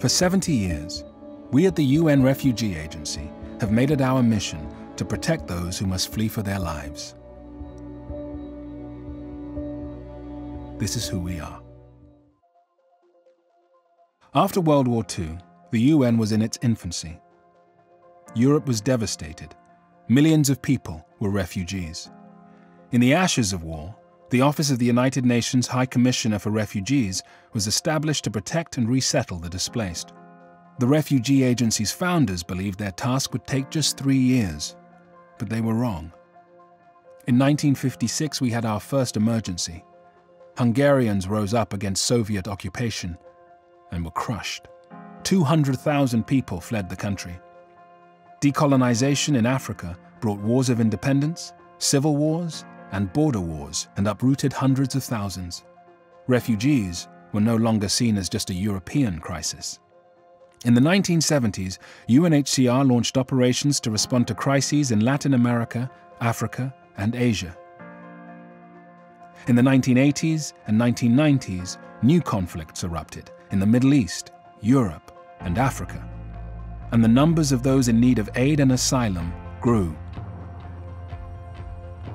For 70 years, we at the UN Refugee Agency have made it our mission to protect those who must flee for their lives. This is who we are. After World War II, the UN was in its infancy. Europe was devastated. Millions of people were refugees. In the ashes of war, the Office of the United Nations High Commissioner for Refugees was established to protect and resettle the displaced. The Refugee Agency's founders believed their task would take just 3 years, but they were wrong. In 1956, we had our first emergency. Hungarians rose up against Soviet occupation and were crushed. 200,000 people fled the country. Decolonization in Africa brought wars of independence, civil wars, and border wars, and uprooted hundreds of thousands. Refugees were no longer seen as just a European crisis. In the 1970s, UNHCR launched operations to respond to crises in Latin America, Africa, and Asia. In the 1980s and 1990s, new conflicts erupted in the Middle East, Europe, and Africa, and the numbers of those in need of aid and asylum grew.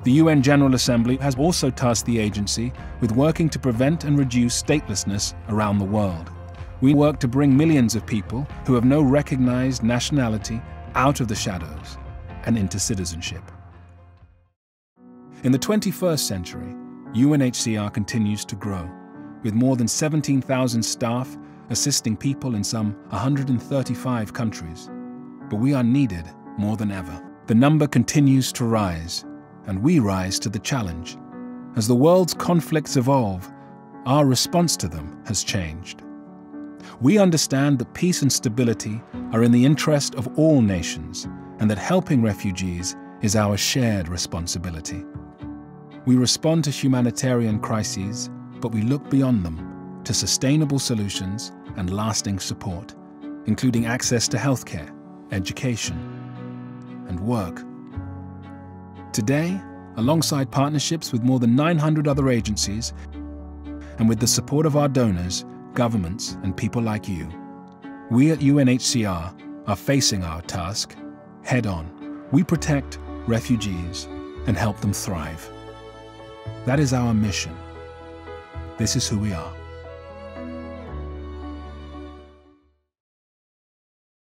The UN General Assembly has also tasked the agency with working to prevent and reduce statelessness around the world. We work to bring millions of people who have no recognized nationality out of the shadows and into citizenship. In the 21st century, UNHCR continues to grow, with more than 17,000 staff assisting people in some 135 countries. But we are needed more than ever. The number continues to rise, and we rise to the challenge. As the world's conflicts evolve, our response to them has changed. We understand that peace and stability are in the interest of all nations, and that helping refugees is our shared responsibility. We respond to humanitarian crises, but we look beyond them to sustainable solutions and lasting support, including access to healthcare, education, and work. Today, alongside partnerships with more than 900 other agencies, and with the support of our donors, governments, and people like you, we at UNHCR are facing our task head-on. We protect refugees and help them thrive. That is our mission. This is who we are.